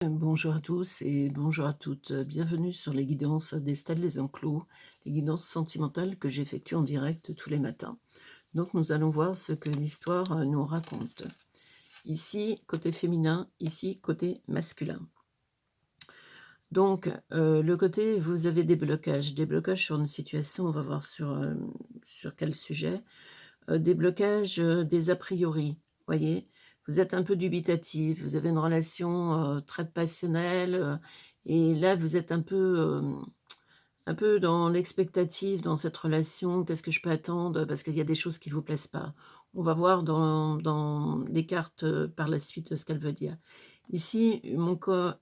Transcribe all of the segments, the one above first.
Bonjour à tous et bonjour à toutes. Bienvenue sur les guidances d'Estelle Les Enclos, les guidances sentimentales que j'effectue en direct tous les matins. Donc nous allons voir ce que l'histoire nous raconte. Ici, côté féminin, ici, côté masculin. Donc, le côté, vous avez des blocages sur une situation, on va voir sur quel sujet. Des blocages, des a priori, voyez? Vous êtes un peu dubitatif, vous avez une relation, très passionnelle, et là vous êtes un peu dans l'expectative dans cette relation. Qu'est-ce que je peux attendre? Parce qu'il y a des choses qui vous plaisent pas. On va voir dans les cartes, par la suite, ce qu'elle veut dire. Ici, mon cœur,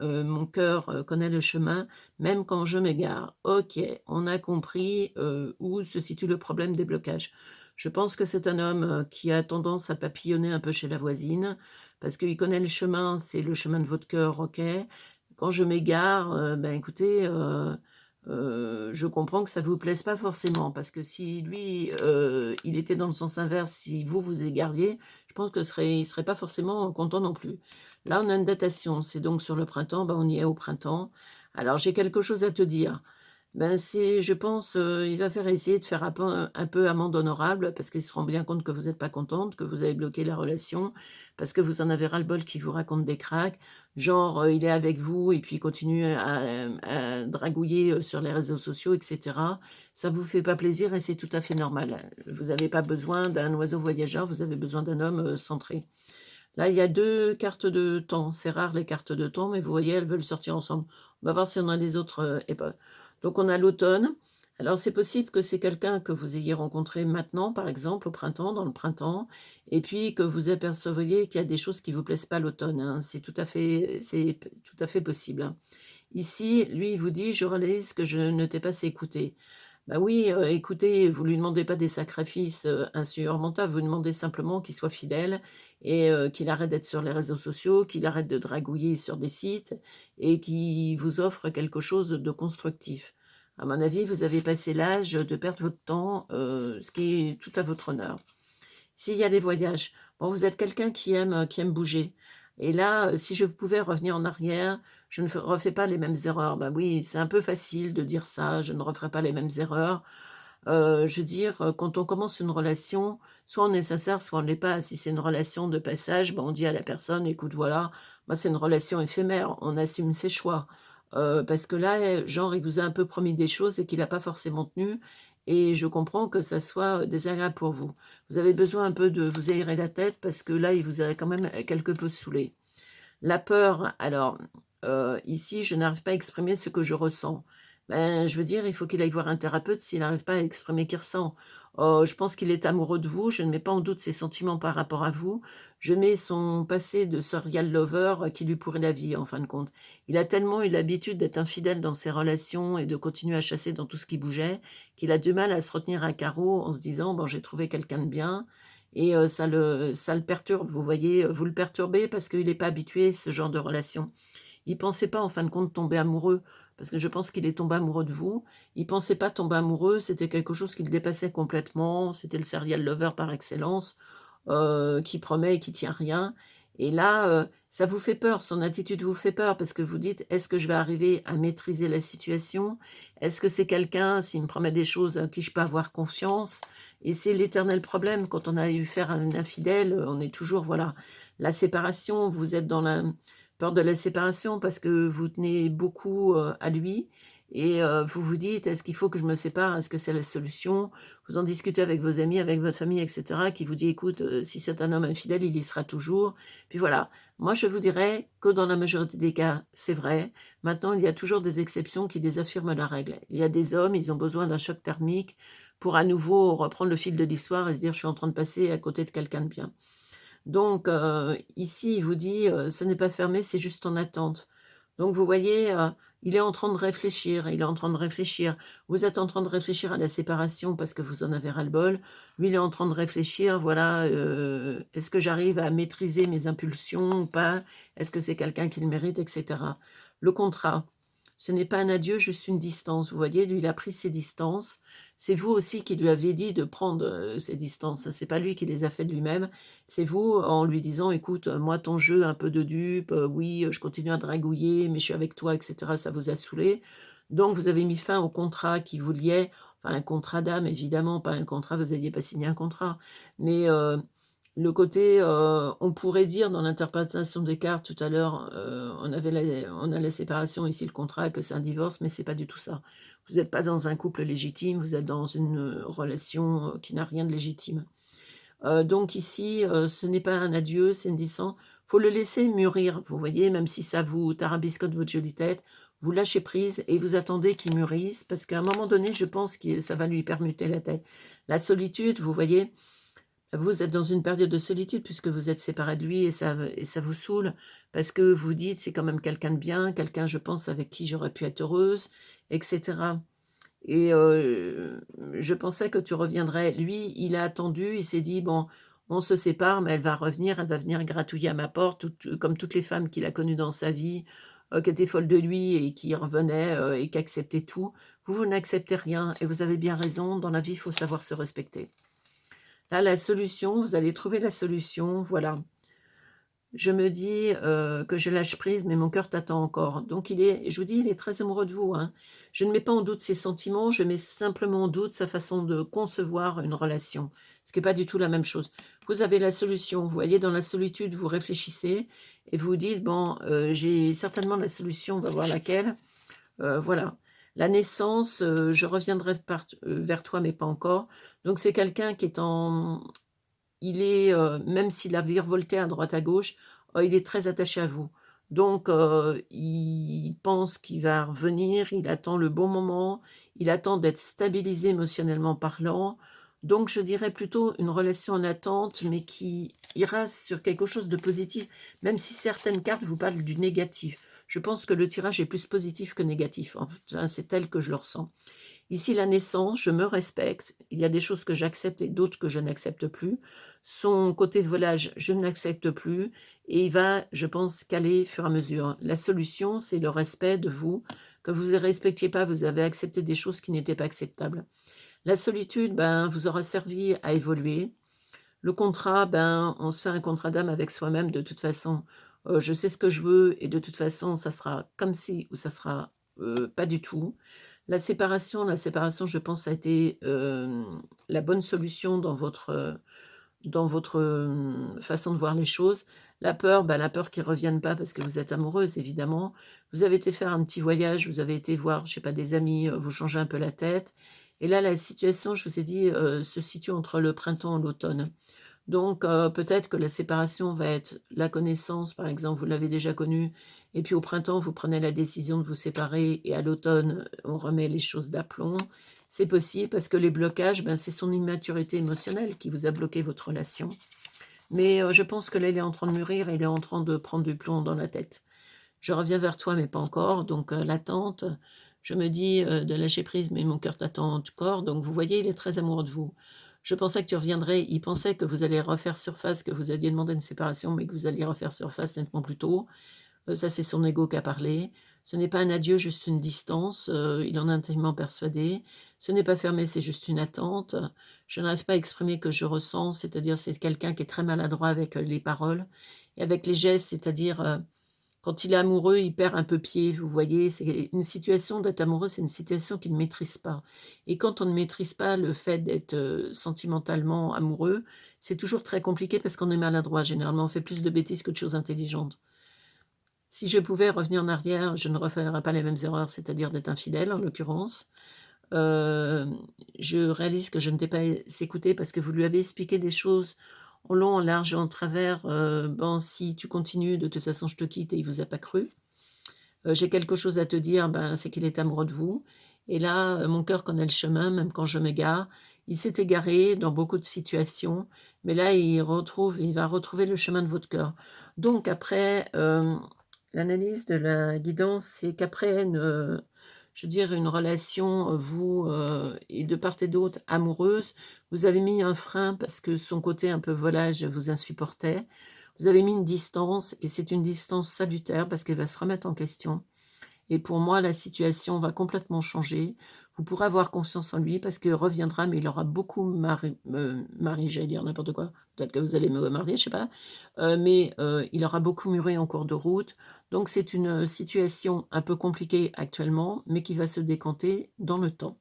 connaît le chemin, même quand je m'égare. OK, on a compris, où se situe le problème des blocages. Je pense que c'est un homme, qui a tendance à papillonner un peu chez la voisine, parce qu'il connaît le chemin, c'est le chemin de votre cœur, OK. Quand je m'égare, ben, écoutez, je comprends que ça vous plaise pas forcément, parce que si lui, il était dans le sens inverse, si vous vous égariez, je pense que il serait pas forcément content non plus. Là, on a une datation, c'est donc sur le printemps, ben, on y est au printemps. Alors j'ai quelque chose à te dire. Ben, c'est je pense, il va faire essayer de faire un peu amende honorable parce qu'il se rend bien compte que vous êtes pas contente, que vous avez bloqué la relation, parce que vous en avez ras-le-bol qu'il vous raconte des cracks. Genre, il est avec vous et puis il continue à dragouiller, sur les réseaux sociaux et cetera. Ça vous fait pas plaisir et c'est tout à fait normal. Vous avez pas besoin d'un oiseau voyageur, vous avez besoin d'un homme, centré. Là, il y a 2 cartes de temps. C'est rare les cartes de temps, mais vous voyez, elles veulent sortir ensemble. On va voir si on a les autres, donc on a l'automne. Alors c'est possible que c'est quelqu'un que vous ayez rencontré maintenant, par exemple, au printemps, dans le printemps, et puis que vous aperceviez qu'il y a des choses qui vous plaisent pas l'automne, hein. C'est tout à fait possible, hein. Ici, lui, il vous dit: «Je réalise que je ne t'ai pas assez écouté». Bah oui, écoutez, vous lui demandez pas des sacrifices, insurmontables, vous demandez simplement qu'il soit fidèle et qu'il arrête d'être sur les réseaux sociaux, qu'il arrête de dragouiller sur des sites et qu'il vous offre quelque chose de constructif. À mon avis, vous avez passé l'âge de perdre votre temps, ce qui est tout à votre honneur. S'il y a des voyages, bon, vous êtes quelqu'un qui aime bouger et là, si je pouvais revenir en arrière, je ne refais pas les mêmes erreurs. Bah, oui, c'est un peu facile de dire ça, je ne referai pas les mêmes erreurs. Je veux dire, quand on commence une relation, soit on est sincère, soit on ne l'est pas. Si c'est une relation de passage, bah, on dit à la personne: «Écoute, voilà, moi, c'est une relation éphémère, on assume ses choix». Parce que là, genre, il vous a un peu promis des choses et qu'il a pas forcément tenu et je comprends que ça soit, désagréable pour vous. Vous avez besoin un peu de vous aérer la tête parce que là, il vous a quand même, quelque peu saoulé. La peur, alors, ici, je n'arrive pas à exprimer ce que je ressens. Ben, je veux dire, il faut qu'il aille voir un thérapeute s'il n'arrive pas à exprimer qu'il ressent. Je pense qu'il est amoureux de vous, je ne mets pas en doute ses sentiments par rapport à vous. Je mets son passé de serial lover, qui lui pourrit la vie, en fin de compte. Il a tellement eu l'habitude d'être infidèle dans ses relations et de continuer à chasser dans tout ce qui bougeait, qu'il a du mal à se retenir à carreau en se disant: «Bon, j'ai trouvé quelqu'un de bien». Et ça le perturbe, vous voyez? Vous le perturbez parce qu'il est pas habitué à ce genre de relation. Il pensait pas en fin de compte tomber amoureux, parce que je pense qu'il est tombé amoureux de vous. Il pensait pas tomber amoureux, c'était quelque chose qui le dépassait complètement, c'était le serial lover par excellence, qui promet et qui tient rien et là, ça vous fait peur, son attitude vous fait peur parce que vous dites: «Est-ce que je vais arriver à maîtriser la situation? Est-ce que c'est quelqu'un, s'il me promet des choses, à qui je peux avoir confiance?» Et c'est l'éternel problème quand on a eu faire à un infidèle, on est toujours voilà, la séparation, vous êtes dans la peur de la séparation parce que vous tenez beaucoup, à lui et vous vous dites: «Est-ce qu'il faut que je me sépare? Est-ce que c'est la solution?» Vous en discutez avec vos amis, avec votre famille et cetera, qui vous dit: «Écoute, si c'est un homme infidèle, il y sera toujours». Puis voilà. Moi, je vous dirais que dans la majorité des cas, c'est vrai. Maintenant, il y a toujours des exceptions qui désaffirment la règle. Il y a des hommes, ils ont besoin d'un choc thermique pour à nouveau reprendre le fil de l'histoire et se dire: «Je suis en train de passer à côté de quelqu'un de bien». Donc ici, il vous dit, «Ce n'est pas fermé, c'est juste en attente». Donc vous voyez, il est en train de réfléchir, il est en train de réfléchir. Vous êtes en train de réfléchir à la séparation parce que vous en avez ras-le-bol. Lui, il est en train de réfléchir, voilà, «Est-ce que j'arrive à maîtriser mes impulsions ou pas? Est-ce que c'est quelqu'un qui le mérite?» et cetera. Le contrat. Ce n'est pas un adieu, juste une distance. Vous voyez, lui, il a pris ses distances. C'est vous aussi qui lui avez dit de prendre, ses distances. C'est pas lui qui les a faites de lui-même. C'est vous en lui disant: «Écoute, moi ton jeu un peu de dupe, oui, je continue à dragouiller, mais je suis avec toi et cetera, ça vous a saoulé». Donc vous avez mis fin au contrat qui vous liait, enfin un contrat d'âme évidemment, pas un contrat, vous aviez pas signé un contrat. Mais, le côté, on pourrait dire dans l'interprétation des cartes tout à l'heure, on a la séparation, ici le contrat, que c'est un divorce, mais c'est pas du tout ça. Vous êtes pas dans un couple légitime, vous êtes dans une, relation, qui n'a rien de légitime. Donc ici, ce n'est pas un adieu, c'est une distance. Faut le laisser mûrir, vous voyez? Même si ça vous tarabiscote votre jolie tête, vous lâchez prise et vous attendez qu'il mûrisse parce qu'à un moment donné, je pense que ça va lui permuter la tête. La solitude, vous voyez? Vous êtes dans une période de solitude puisque vous êtes séparés de lui et ça vous saoule parce que vous dites: «C'est quand même quelqu'un de bien, quelqu'un, je pense, avec qui j'aurais pu être heureuse» et cetera. Et je pensais que tu reviendrais. Lui, il a attendu, il s'est dit: «Bon, on se sépare, mais elle va revenir, elle va venir gratouiller à ma porte», comme toutes les femmes qu'il a connues dans sa vie, qui étaient folles de lui et qui revenaient, et qui acceptaient tout. Vous, vous n'acceptez rien et vous avez bien raison, dans la vie, il faut savoir se respecter. Là, la solution, vous allez trouver la solution, voilà. Je me dis, que je lâche prise, mais mon cœur t'attend encore. Donc je vous dis, il est très amoureux de vous, hein. Je ne mets pas en doute ses sentiments, je mets simplement en doute sa façon de concevoir une relation, ce qui est pas du tout la même chose. Vous avez la solution, vous voyez, dans la solitude, vous réfléchissez et vous dites: «Bon, j'ai certainement la solution, on va voir laquelle». Voilà. La naissance, je reviendrai vers toi, mais pas encore. Donc c'est quelqu'un qui est en il est, même s'il a virevolté à droite à gauche, il est très attaché à vous. Donc il pense qu'il va revenir, il attend le bon moment, il attend d'être stabilisé émotionnellement parlant. Donc je dirais plutôt une relation en attente, mais qui ira sur quelque chose de positif, même si certaines cartes vous parlent du négatif. Je pense que le tirage est plus positif que négatif. Enfin, c'est tel que je le ressens. Ici, la naissance, je me respecte. Il y a des choses que j'accepte et d'autres que je n'accepte plus. Son côté volage, je ne l'accepte plus et il va, je pense, caler au fur et à mesure. La solution, c'est le respect de vous, que vous ne respectiez pas, vous avez accepté des choses qui n'étaient pas acceptables. La solitude, ben, vous aura servi à évoluer. Le contrat, ben, on se fait un contrat d'âme avec soi-même de toute façon. Je sais ce que je veux et de toute façon, ça sera comme ci ou ça sera, pas du tout. La séparation, je pense, a été, la bonne solution dans votre, façon de voir les choses. La peur, bah, la peur qu'ils ne reviennent pas parce que vous êtes amoureuse évidemment. Vous avez été faire un petit voyage, vous avez été voir, je sais pas, des amis, vous changez un peu la tête et là, la situation, je vous ai dit, se situe entre le printemps et l'automne. Donc peut-être que la séparation va être la connaissance, par exemple, vous l'avez déjà connue et puis au printemps, vous prenez la décision de vous séparer et à l'automne, on remet les choses d'aplomb. C'est possible parce que les blocages, ben, c'est son immaturité émotionnelle qui vous a bloqué votre relation. Mais je pense que là, il est en train de mûrir et il est en train de prendre du plomb dans la tête. Je reviens vers toi, mais pas encore, donc l'attente, je me dis, de lâcher prise, mais mon cœur t'attend encore, donc vous voyez, il est très amoureux de vous. Je pensais que tu reviendrais, il pensait que vous allez refaire surface, que vous aviez demandé une séparation, mais que vous alliez refaire surface nettement plus tôt. Ça, c'est son ego qui a parlé. Ce n'est pas un adieu, juste une distance, il en est intimement persuadé. Ce n'est pas fermé, c'est juste une attente. Je n'arrive pas à exprimer que je ressens, c'est-à-dire c'est quelqu'un qui est très maladroit avec, les paroles et avec les gestes, c'est-à-dire, quand il est amoureux, il perd un peu pied, vous voyez? C'est une situation d'être amoureux, c'est une situation qu'il ne maîtrise pas et quand on ne maîtrise pas le fait d'être, sentimentalement amoureux, c'est toujours très compliqué parce qu'on est maladroit. Généralement, on fait plus de bêtises que de choses intelligentes. Si je pouvais revenir en arrière, je ne referais pas les mêmes erreurs, c'est-à-dire d'être infidèle, en l'occurrence. Hem, je réalise que je ne t'ai pas écouté parce que vous lui avez expliqué des choses en long, en large et en travers. «Bon, si tu continues, de toute façon, je te quitte» et il vous a pas cru. «J'ai quelque chose à te dire», ben, c'est qu'il est amoureux de vous et là, mon cœur connaît le chemin, même quand je m'égare. Il s'est égaré dans beaucoup de situations, mais là, il va retrouver le chemin de votre cœur. Donc après, l'analyse de la guidance, c'est qu'après je veux dire une relation, vous, et de part et d'autre amoureuse, vous avez mis un frein parce que son côté un peu volage vous insupportait. Vous avez mis une distance et c'est une distance salutaire parce qu'elle va se remettre en question et pour moi, la situation va complètement changer. Vous pourrez avoir confiance en lui parce qu'il reviendra, mais il aura beaucoup mari, j'allais dire n'importe quoi, peut-être que vous allez me marier, je sais pas, mais il aura beaucoup mûri en cours de route. Donc c'est une situation un peu compliquée actuellement, mais qui va se décanter dans le temps.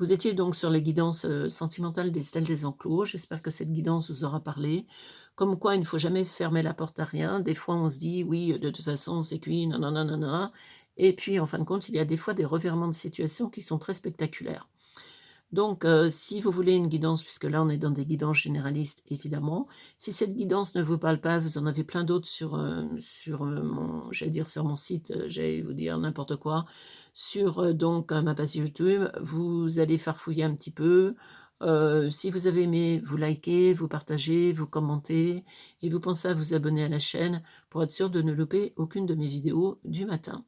Vous étiez donc sur les guidances, sentimentales d'Estelle Desenclos. J'espère que cette guidance vous aura parlé. Comme quoi il ne faut jamais fermer la porte à rien. Des fois, on se dit: «Oui, de toute façon, c'est cuit, nanana, nanana», et puis, en fin de compte, il y a des fois des revirements de situation qui sont très spectaculaires. Donc, si vous voulez une guidance, puisque là on est dans des guidances généralistes évidemment, si cette guidance ne vous parle pas, vous en avez plein d'autres sur mon j'allais dire sur mon site, j'allais vous dire n'importe quoi, sur, donc, ma page YouTube. Vous allez farfouiller un petit peu, si vous avez aimé, vous likez, vous partagez, vous commentez et vous pensez à vous abonner à la chaîne pour être sûr de ne louper aucune de mes vidéos du matin.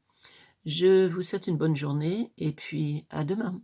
Je vous souhaite une bonne journée et puis à demain.